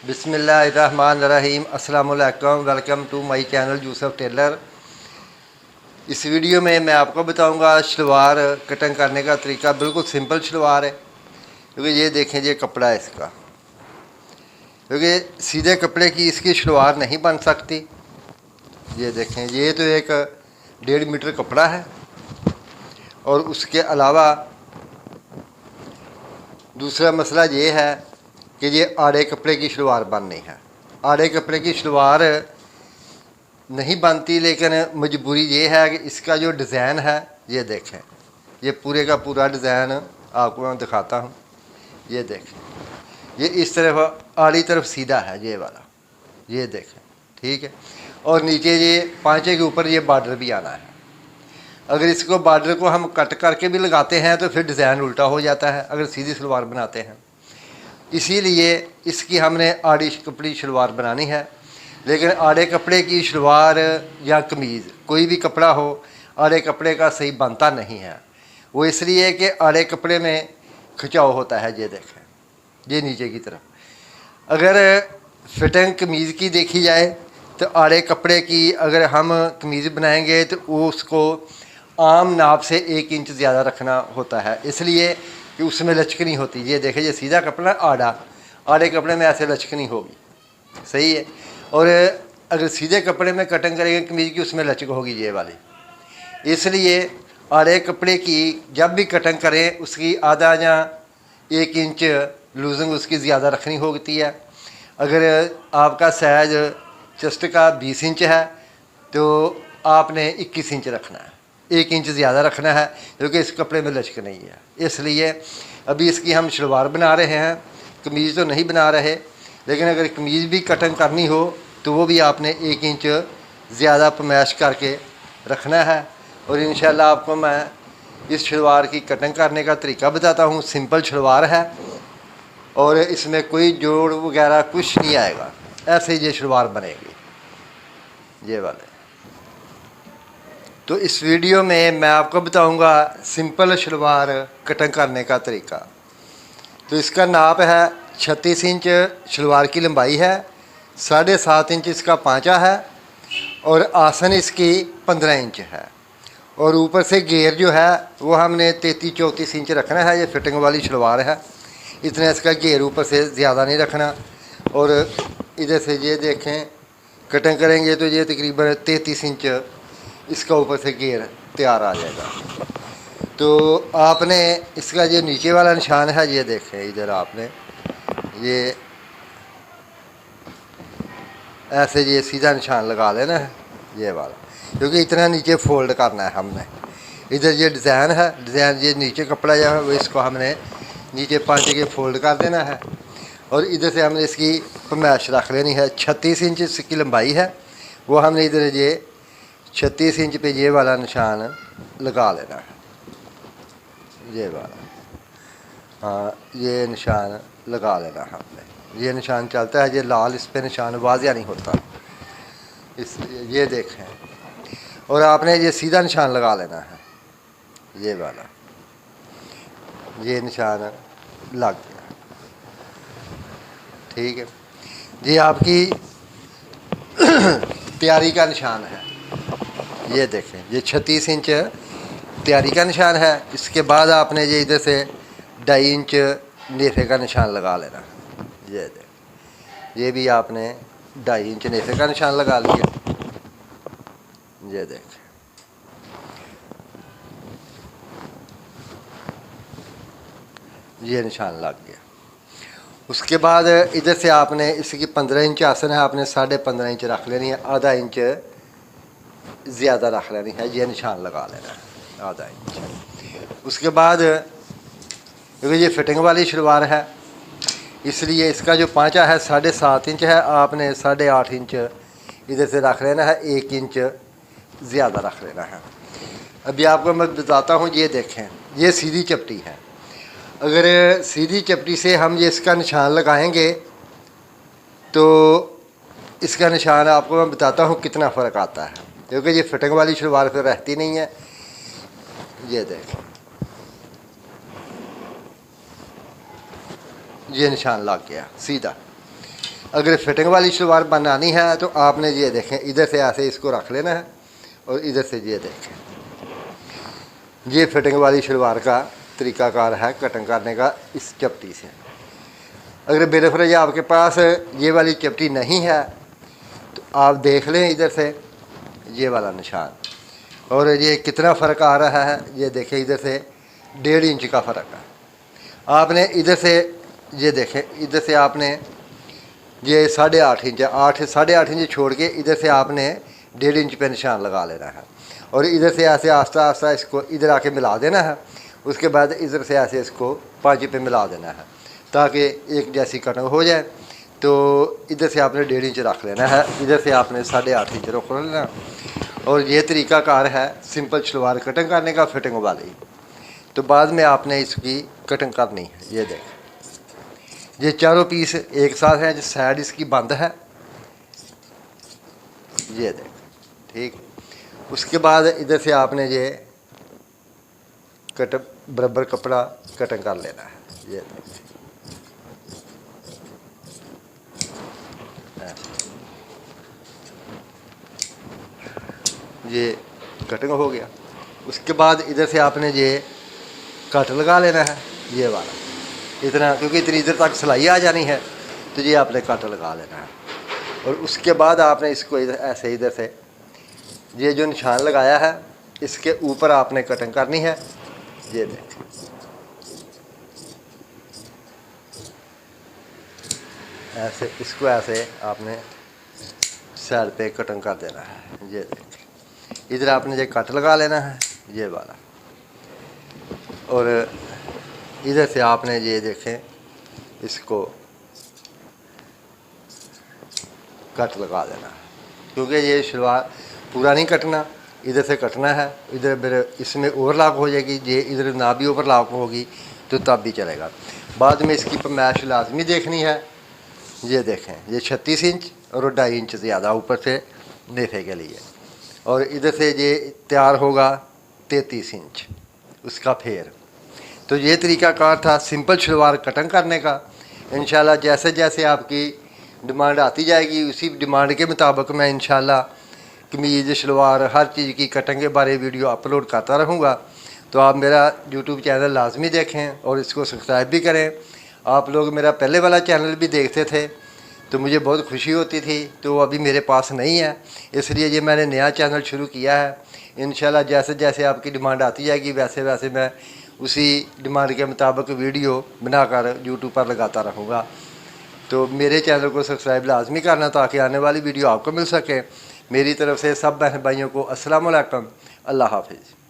बिस्मिल्लाहिर्रहमानिर्रहीम। अस्सलाम वालेकुम। Welcome to my channel Yusuf tailor. इस वीडियो में मैं आपको बताऊंगा शलवार कटिंग करने का तरीका। बिल्कुल सिंपल शलवार है, क्योंकि ये देखें ये कपड़ा है इसका, क्योंकि सीधे कपड़े की इसकी शलवार नहीं बन सकती। ये देखें, ये तो एक 1.5 मीटर कपड़ा है और उसके अलावा दूसरा मसला ये है कि ये आड़े कपड़े की शलवार बननी है। आड़े कपड़े की शलवार नहीं बनती, लेकिन मजबूरी ये है कि इसका जो डिज़ाइन है, ये देखें, ये पूरे का पूरा डिज़ाइन आपको मैं दिखाता हूँ। ये देखें, ये इस तरफ आड़ी तरफ सीधा है ये वाला, ये देखें, ठीक है। और नीचे ये पांचे के ऊपर ये बार्डर भी आना है। अगर इसको बार्डर को हम कट करके भी लगाते हैं तो फिर डिज़ाइन उल्टा हो जाता है अगर सीधी सलवार बनाते हैं। इसीलिए इसकी हमने आड़ी कपड़ी शलवार बनानी है। लेकिन आड़े कपड़े की शलवार या कमीज़, कोई भी कपड़ा हो, आड़े कपड़े का सही बनता नहीं है। वो इसलिए कि आड़े कपड़े में खिंचाव होता है। ये देखें, ये नीचे की तरफ। अगर फिटिंग कमीज़ की देखी जाए तो आड़े कपड़े की अगर हम कमीज़ बनाएंगे तो उसको आम नाप से 1 इंच ज़्यादा रखना होता है, इसलिए कि उसमें लचक नहीं होती। ये देखें, ये सीधा कपड़ा आड़ा, आड़े कपड़े में ऐसे लचक नहीं होगी, सही है। और अगर सीधे कपड़े में कटिंग करेंगे कमीज़ की, उसमें लचक होगी ये वाली। इसलिए आड़े कपड़े की जब भी कटिंग करें उसकी आधा या 1 इंच लूजिंग उसकी ज़्यादा रखनी होती है। अगर आपका साइज चेस्ट का 20 इंच है तो आपने 21 इंच रखना है, 1 इंच ज़्यादा रखना है, क्योंकि इस कपड़े में लचक नहीं है। इसलिए अभी इसकी हम शलवार बना रहे हैं, कमीज़ तो नहीं बना रहे। लेकिन अगर कमीज़ भी कटिंग करनी हो तो वो भी आपने 1 इंच ज़्यादा पमैश करके रखना है। और इंशाल्लाह आपको मैं इस शलवार की कटिंग करने का तरीका बताता हूँ। सिंपल शलवार है और इसमें कोई जोड़ वगैरह कुछ नहीं आएगा, ऐसे ही ये शलवार बनेगी ये वाले। तो इस वीडियो में मैं आपको बताऊंगा सिंपल शलवार कटिंग करने का तरीका। तो इसका नाप है 36 इंच शलवार की लंबाई है, 7.5 इंच इसका पांचा है और आसन इसकी 15 इंच है। और ऊपर से घेर जो है वो हमने 33-34 इंच रखना है। ये फिटिंग वाली शलवार है, इतना इसका घेर ऊपर से ज़्यादा नहीं रखना। और इधर से ये देखें, कटिंग करेंगे तो ये तकरीबन 33 इंच इसका ऊपर से घेर तैयार आ जाएगा। तो आपने इसका जो नीचे वाला निशान है, ये देखें, इधर आपने ये ऐसे ये सीधा निशान लगा लेना है ये वाला, क्योंकि इतना नीचे फोल्ड करना है हमने। इधर ये डिज़ाइन है, डिज़ाइन ये नीचे कपड़ा जो है वो इसको हमने नीचे पांचे के फोल्ड कर देना है। और इधर से हमने इसकी पमैश रख लेनी है। 36 इंच इसकी लंबाई है, वो हमने इधर ये 36 इंच पे ये वाला निशान लगा लेना है, ये वाला। हाँ, ये निशान लगा लेना है हमने। ये निशान चलता है, ये लाल इस पे निशान वाज़िया नहीं होता इस, ये देखें। और आपने ये सीधा निशान लगा लेना है ये वाला। ये निशान लग गया, ठीक है। ये आपकी तैयारी का निशान है। ये देखें, ये 36 इंच तैयारी का निशान है। इसके बाद आपने ये इधर से 2.5 इंच नेफे का निशान लगा लेना। ये देख, ये भी आपने 2.5 इंच नेफे का निशान लगा लिया। ये देख, ये निशान लग गया। उसके बाद इधर से आपने इसकी 15 इंच आसन है, आपने 15.5 इंच रख लेनी है, आधा इंच ज़्यादा रख लेनी है। ये निशान लगा लेना है आधा इंच। उसके बाद क्योंकि ये फिटिंग वाली शलवार है, इसलिए इसका जो पांचा है 7.5 इंच है, आपने 8.5 इंच इधर से रख लेना है, 1 इंच ज़्यादा रख लेना है। अभी आपको मैं बताता हूँ। ये देखें, ये सीधी चपटी है। अगर सीधी चपटी से हम ये इसका निशान लगाएंगे तो इसका निशान आपको मैं बताता हूँ कितना फ़र्क आता है, क्योंकि ये फिटिंग वाली शलवार फिर रहती नहीं है। ये देखें, ये निशान लग गया सीधा। अगर फिटिंग वाली शलवार बनानी है तो आपने ये देखें इधर से ऐसे इसको रख लेना है और इधर से ये देखें, ये फिटिंग वाली शलवार का तरीकाकार है कटिंग करने का इस चपटी से। अगर बेलफरज आपके पास ये वाली चपटी नहीं है तो आप देख लें इधर से ये वाला निशान, और ये कितना फ़र्क आ रहा है ये देखें, इधर से 1.5 इंच का फ़र्क है। आपने इधर से ये देखें, इधर से आपने ये 8.5 इंच 8.5 इंच छोड़ के इधर से आपने 1.5 इंच पे निशान लगा लेना है, और इधर से ऐसे आस्ता आस्ता इसको इधर आके मिला देना है। उसके बाद इधर से ऐसे इसको 5 पे मिला देना है ताकि एक जैसी कटिंग हो जाए। तो इधर से आपने 1.5 इंच रख लेना है, इधर से आपने 8.5 इंच रख लेना। और ये तरीकाकार है सिंपल शलवार कटिंग करने का फिटिंग वाली। तो बाद में आपने इसकी कटिंग करनी है। ये देखें, ये चारों पीस एक साथ हैं, जो साइड इसकी बंद है, ये देख ठीक। उसके बाद इधर से आपने ये कट बराबर कपड़ा कटिंग कर लेना है। ये देख, ये कटिंग हो गया। उसके बाद इधर से आपने ये कट लगा लेना है, ये वाला इतना, क्योंकि इतनी इधर तक सिलाई आ जानी है, तो ये आपने कट लगा लेना है। और उसके बाद आपने इसको इधर ऐसे इधर से ये जो निशान लगाया है इसके ऊपर आपने कटिंग करनी है। ये देख, ऐसे इसको ऐसे आपने साइड पे कटिंग कर देना है। ये देख, इधर आपने ये कट लगा लेना है, ये वाला, और इधर से आपने ये देखें इसको कट लगा देना, क्योंकि ये शलवार पूरा नहीं कटना, इधर से कटना है। इधर मेरे इसमें ओवरलॉक हो जाएगी, ये इधर ना भी ओवरलॉक होगी तो तब भी चलेगा। बाद में इसकी पैमाइश लाजमी देखनी है। ये देखें, ये 36 इंच और 2.5 इंच ज़्यादा ऊपर से नेफे के लिए, और इधर से ये तैयार होगा 33 इंच उसका फेर। तो ये तरीकाकार था सिंपल शलवार कटिंग करने का। इंशाल्लाह जैसे जैसे आपकी डिमांड आती जाएगी उसी डिमांड के मुताबिक मैं इंशाल्लाह कमीज़ शलवार हर चीज़ की कटिंग के बारे वीडियो अपलोड करता रहूँगा। तो आप मेरा यूट्यूब चैनल लाजमी देखें और इसको सब्सक्राइब भी करें। आप लोग मेरा पहले वाला चैनल भी देखते थे तो मुझे बहुत खुशी होती थी, तो अभी मेरे पास नहीं है, इसलिए ये मैंने नया चैनल शुरू किया है। इंशाल्लाह जैसे जैसे आपकी डिमांड आती जाएगी वैसे वैसे मैं उसी डिमांड के मुताबिक वीडियो बनाकर यूट्यूब पर लगाता रहूँगा। तो मेरे चैनल को सब्सक्राइब लाजमी करना ताकि आने वाली वीडियो आपको मिल सके। मेरी तरफ से सब बहन भाइयों को अस्सलाम वालेकुम, अल्लाह हाफिज़।